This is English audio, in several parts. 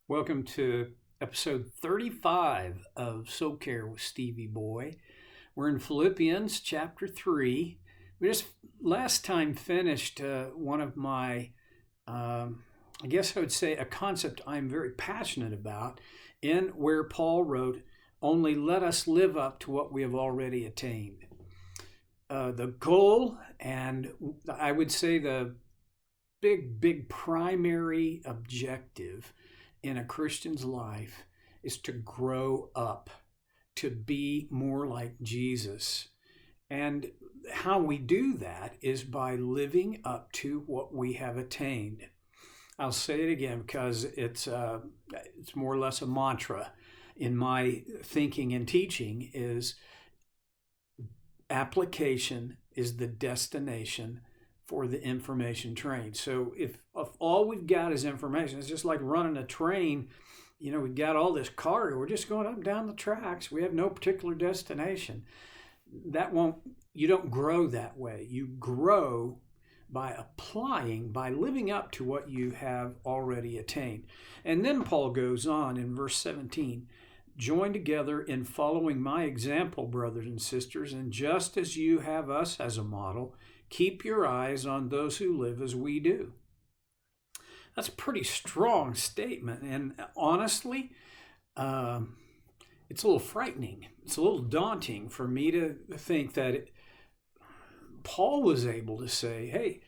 Welcome to episode 35 of Soul Care with Stevie Boy. We're in Philippians chapter 3. We just last time finished one of my, I guess I would say, a concept I'm very passionate about, in where Paul wrote, "Only let us live up to what we have already attained." The goal, and I would say the big primary objective in a Christian's life is to grow up, to be more like Jesus. And how we do that is by living up to what we have attained. I'll say it again because it's more or less a mantra in my thinking and teaching is application is the destination for the information train. So if all we've got is information, it's just like running a train. We've got all this cargo. We're just going up and down the tracks. We have no particular destination. You don't grow that way. You grow by applying, by living up to what you have already attained. And then Paul goes on in verse 17, "Join together in following my example, brothers and sisters, and just as you have us as a model, keep your eyes on those who live as we do." That's a pretty strong statement. And honestly, it's a little frightening. It's a little daunting for me to think that Paul was able to say, hey,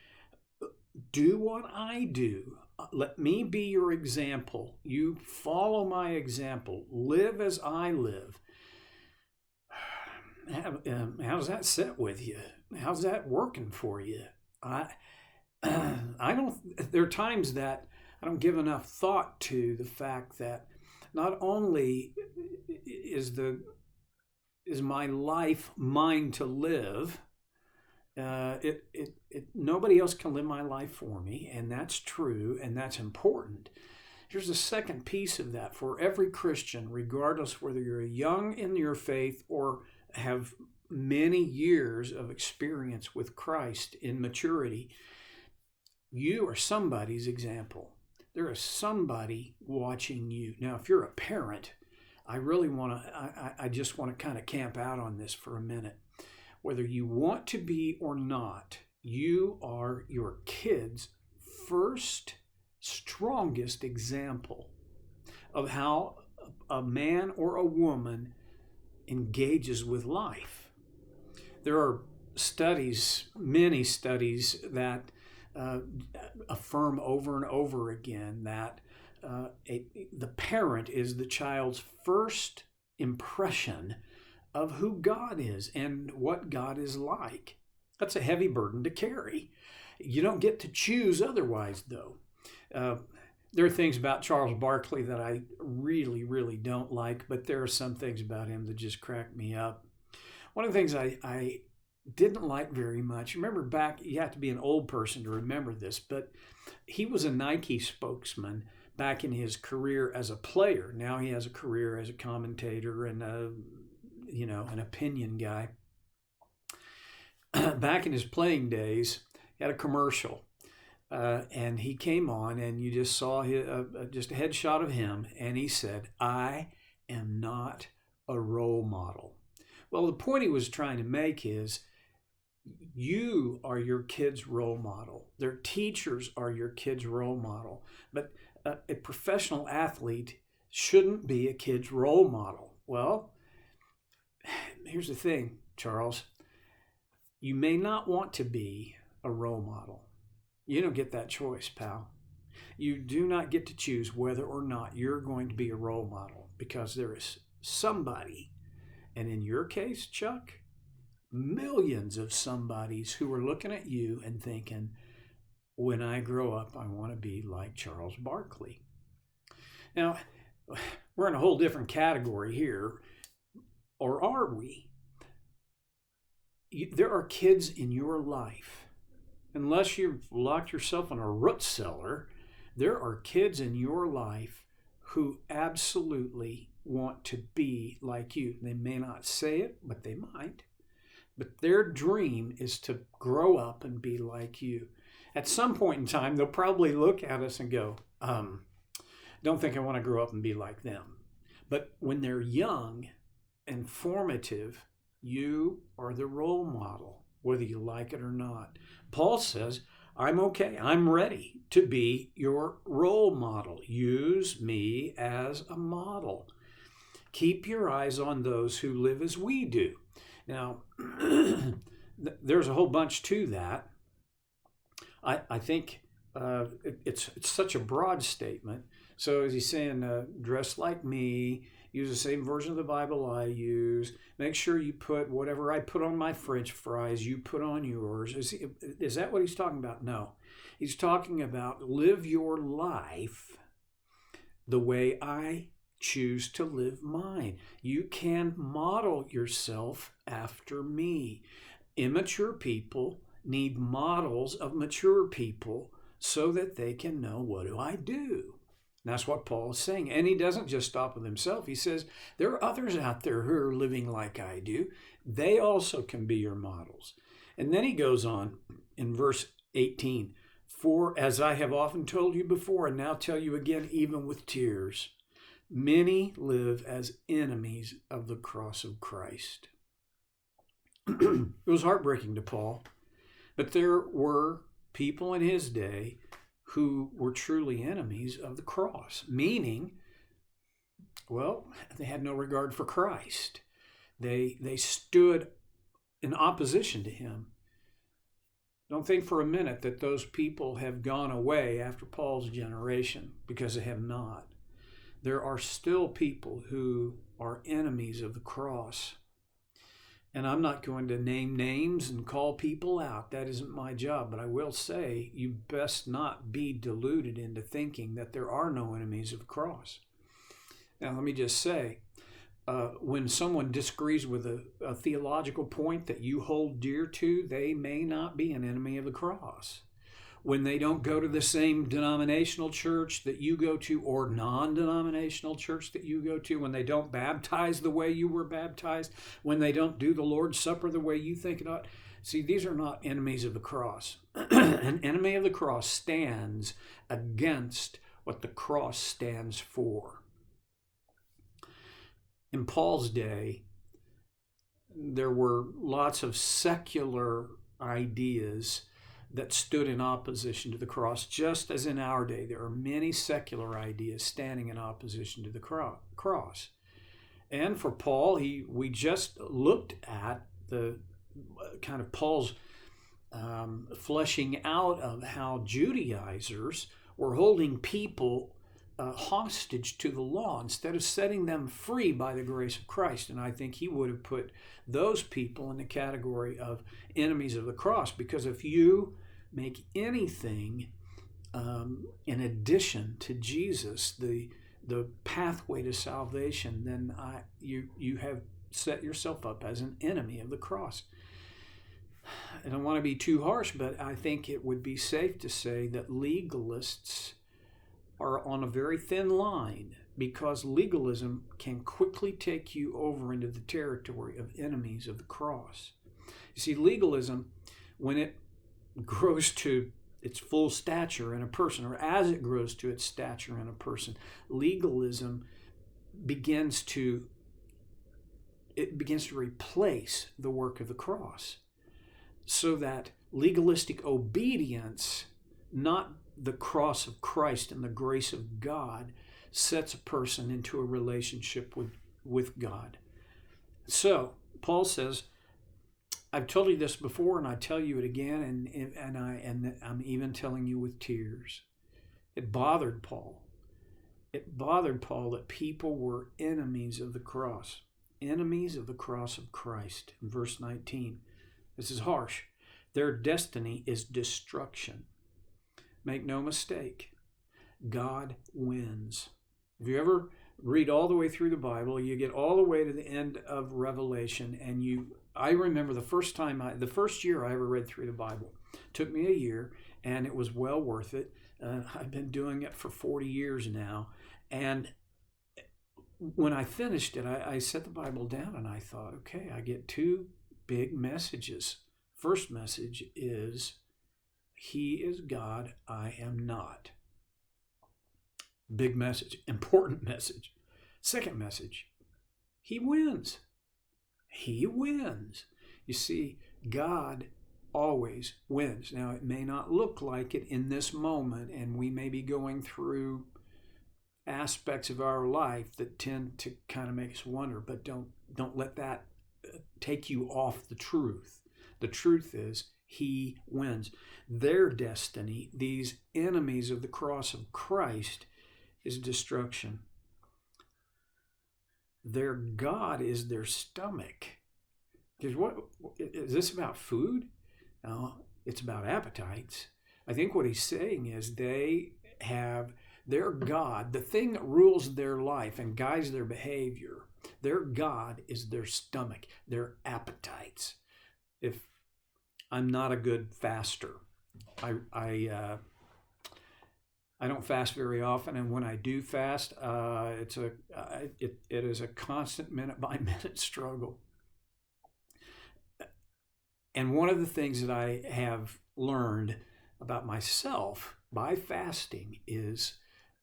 do what I do. Let me be your example. You follow my example. Live as I live. How's that sit with you? How's that working for you? I don't. There are times that I don't give enough thought to the fact that not only is my life mine to live, nobody else can live my life for me, and that's true, and that's important. Here's the second piece of that. For every Christian, regardless whether you're young in your faith or have many years of experience with Christ in maturity, you are somebody's example. There is somebody watching you. Now, if you're a parent, I just want to kind of camp out on this for a minute. Whether you want to be or not, you are your kid's first, strongest example of how a man or a woman engages with life. There are studies, many studies, that affirm over and over again that the parent is the child's first impression of who God is and what God is like. That's a heavy burden to carry. You don't get to choose otherwise, though. There are things about Charles Barkley that I really, really don't like, but there are some things about him that just crack me up. One of the things I didn't like very much, remember back, you have to be an old person to remember this, but he was a Nike spokesman back in his career as a player. Now he has a career as a commentator and an opinion guy. Back in his playing days, he had a commercial. And he came on, and you just saw just a headshot of him, and he said, "I am not a role model." Well, the point he was trying to make is, you are your kid's role model. Their teachers are your kid's role model. But a professional athlete shouldn't be a kid's role model. Well, here's the thing, Charles. You may not want to be a role model. You don't get that choice, pal. You do not get to choose whether or not you're going to be a role model, because there is somebody, and in your case, Chuck, millions of somebodies who are looking at you and thinking, when I grow up, I want to be like Charles Barkley. Now, we're in a whole different category here, or are we? There are kids in your life. Unless you've locked yourself in a root cellar, there are kids in your life who absolutely want to be like you. They may not say it, but they might. But their dream is to grow up and be like you. At some point in time, they'll probably look at us and go, don't think I want to grow up and be like them. But when they're young and formative, you are the role model, whether you like it or not. Paul says, I'm okay. I'm ready to be your role model. Use me as a model. Keep your eyes on those who live as we do. Now, there's a whole bunch to that. I think it's such a broad statement. So as he's saying, dress like me, use the same version of the Bible I use, make sure you put whatever I put on my French fries, you put on yours. Is that what he's talking about? No. He's talking about live your life the way I choose to live mine. You can model yourself after me. Immature people need models of mature people so that they can know, what do I do? And that's what Paul is saying. And he doesn't just stop with himself. He says, there are others out there who are living like I do. They also can be your models. And then he goes on in verse 18, for as I have often told you before, and now tell you again, even with tears, many live as enemies of the cross of Christ. It was heartbreaking to Paul, but there were people in his day who were truly enemies of the cross, meaning, well, they had no regard for Christ. They stood in opposition to him. Don't think for a minute that those people have gone away after Paul's generation, because they have not. There are still people who are enemies of the cross. And I'm not going to name names and call people out. That isn't my job. But I will say, you best not be deluded into thinking that there are no enemies of the cross. Now, let me just say, when someone disagrees with a theological point that you hold dear to, they may not be an enemy of the cross. When they don't go to the same denominational church that you go to, or non-denominational church that you go to, when they don't baptize the way you were baptized, when they don't do the Lord's Supper the way you think it ought. See, these are not enemies of the cross. An enemy of the cross stands against what the cross stands for. In Paul's day, there were lots of secular ideas that stood in opposition to the cross, just as in our day there are many secular ideas standing in opposition to the cross. And for Paul, we just looked at the kind of Paul's fleshing out of how Judaizers were holding people hostage to the law instead of setting them free by the grace of Christ. And I think he would have put those people in the category of enemies of the cross, because if you make anything in addition to Jesus, the pathway to salvation, then you have set yourself up as an enemy of the cross. I don't want to be too harsh, but I think it would be safe to say that legalists are on a very thin line, because legalism can quickly take you over into the territory of enemies of the cross. You see, legalism, when it grows to its full stature in a person, or as it grows to its stature in a person, legalism begins to replace the work of the cross, so that legalistic obedience, not the cross of Christ and the grace of God, sets a person into a relationship with God. So Paul says, I've told you this before, and I tell you it again, and I'm even telling you with tears. It bothered Paul. It bothered Paul that people were enemies of the cross, enemies of the cross of Christ. In verse 19, this is harsh. Their destiny is destruction. Make no mistake, God wins. If you ever read all the way through the Bible, you get all the way to the end of Revelation, and I remember the first year I ever read through the Bible. It took me a year, and it was well worth it. I've been doing it for 40 years now, and when I finished it, I set the Bible down, and I thought, okay, I get two big messages. First message is, He is God, I am not. Big message, important message. Second message, he wins. He wins. You see, God always wins. Now, it may not look like it in this moment, and we may be going through aspects of our life that tend to kind of make us wonder, but don't let that take you off the truth. The truth is, he wins. Their destiny, these enemies of the cross of Christ, is destruction. Their God is their stomach. Because what is this about food? No, it's about appetites. I think what he's saying is they have their God, the thing that rules their life and guides their behavior. Their God is their stomach, their appetites. If I'm not a good faster, I don't fast very often, and when I do fast, it is a constant minute by minute struggle. And one of the things that I have learned about myself by fasting is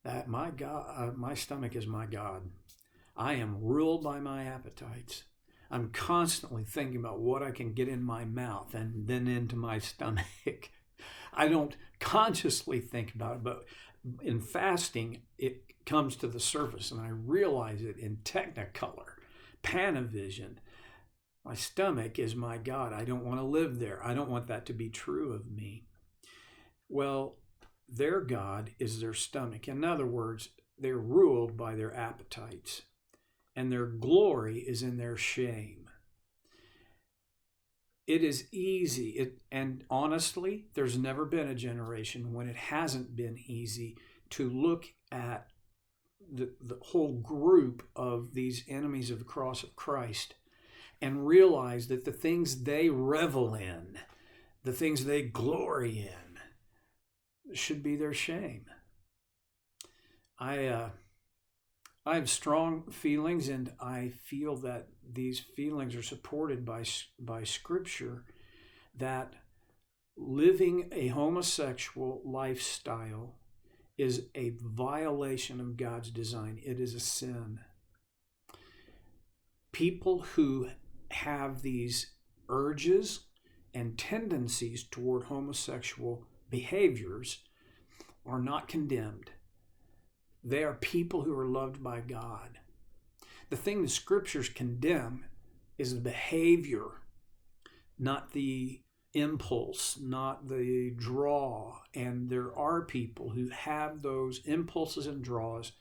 that my God, my stomach is my God. I am ruled by my appetites. I'm constantly thinking about what I can get in my mouth and then into my stomach. I don't consciously think about it, but in fasting, it comes to the surface and I realize it in technicolor, panavision. My stomach is my God. I don't want to live there. I don't want that to be true of me. Well, their God is their stomach. In other words, they're ruled by their appetites, and their glory is in their shame. It is easy, and honestly, there's never been a generation when it hasn't been easy to look at the whole group of these enemies of the cross of Christ and realize that the things they revel in, the things they glory in, should be their shame. I have strong feelings, and I feel that these feelings are supported by Scripture, that living a homosexual lifestyle is a violation of God's design. It is a sin. People who have these urges and tendencies toward homosexual behaviors are not condemned. They are people who are loved by God. The thing the Scriptures condemn is the behavior, not the impulse, not the draw. And there are people who have those impulses and draws.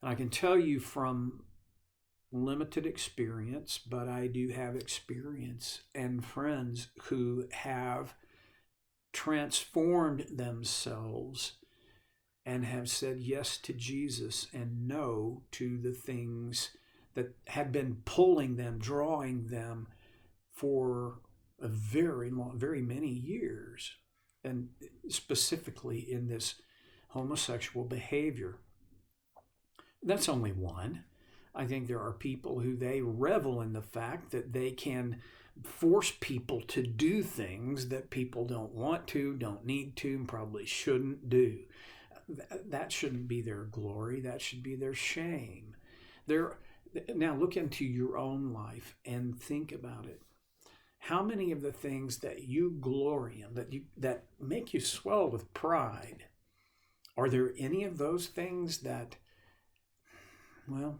And I can tell you from limited experience, but I do have experience and friends who have transformed themselves and have said yes to Jesus and no to the things that had been pulling them, drawing them for a very many years, and specifically in this homosexual behavior. That's only one. I think there are people who they revel in the fact that they can force people to do things that people don't want to, don't need to, and probably shouldn't do. That shouldn't be their glory. That should be their shame. Now look into your own life and think about it. How many of the things that you glory in, that make you swell with pride, are there any of those things that, well,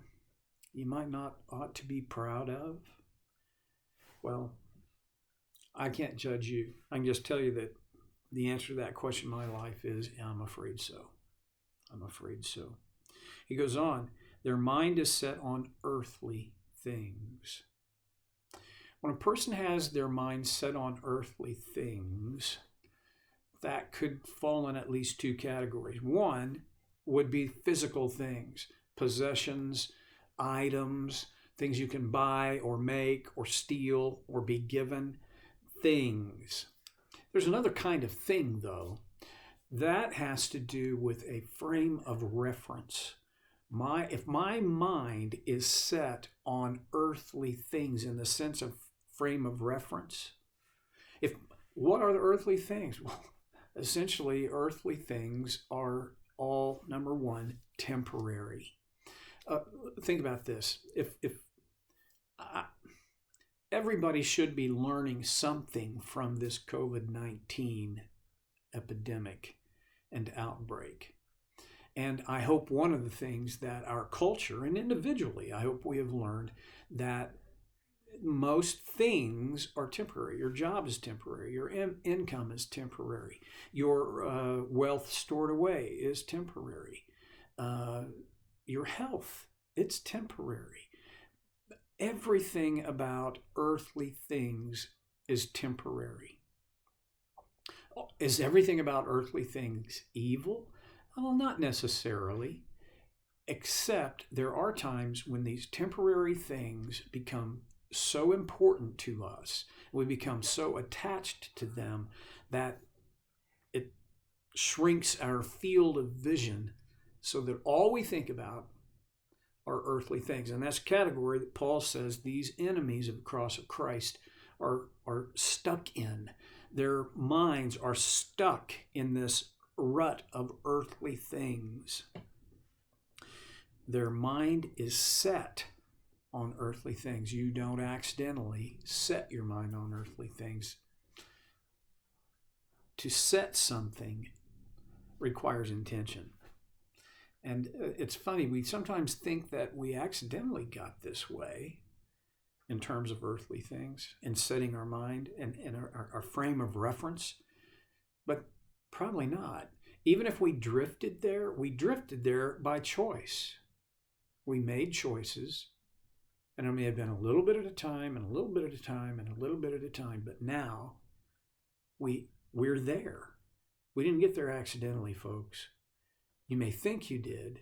you might not ought to be proud of? Well, I can't judge you. I can just tell you that the answer to that question in my life is, I'm afraid so. I'm afraid so. He goes on, their mind is set on earthly things. When a person has their mind set on earthly things, that could fall in at least two categories. One would be physical things, possessions, items, things you can buy or make or steal or be given, things. There's another kind of thing, though. That has to do with a frame of reference. If my mind is set on earthly things in the sense of frame of reference, what are the earthly things? Well, essentially, earthly things are all, number one, temporary. Think about this. If everybody should be learning something from this COVID-19 epidemic and outbreak. And I hope one of the things that our culture, and individually, I hope we have learned that most things are temporary. Your job is temporary. Your income is temporary. Your wealth stored away is temporary. Your health, it's temporary. Everything about earthly things is temporary. Is everything about earthly things evil? Well, not necessarily, except there are times when these temporary things become so important to us, we become so attached to them that it shrinks our field of vision so that all we think about are earthly things. And that's a category that Paul says these enemies of the cross of Christ are stuck in. Their minds are stuck in this rut of earthly things. Their mind is set on earthly things. You don't accidentally set your mind on earthly things. To set something requires intention. And it's funny, we sometimes think that we accidentally got this way in terms of earthly things and setting our mind and our frame of reference, but probably not. Even if we drifted there by choice. We made choices, and it may have been a little bit at a time, and a little bit at a time, and a little bit at a time, but now we're there. We didn't get there accidentally, folks. You may think you did,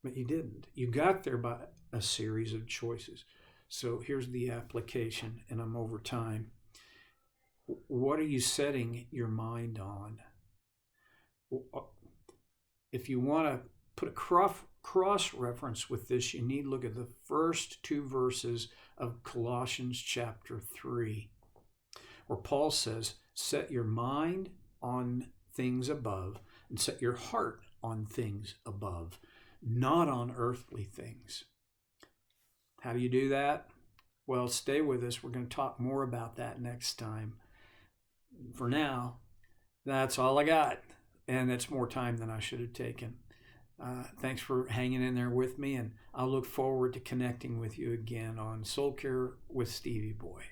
but you didn't. You got there by a series of choices. So here's the application, and I'm over time. What are you setting your mind on? If you want to put a cross-reference with this, you need to look at the first two verses of Colossians chapter 3, where Paul says, set your mind on things above and set your heart on things above, not on earthly things. How do you do that? Well, stay with us. We're going to talk more about that next time. For now, that's all I got. And it's more time than I should have taken. Thanks for hanging in there with me, and I'll look forward to connecting with you again on Soul Care with Stevie Boy.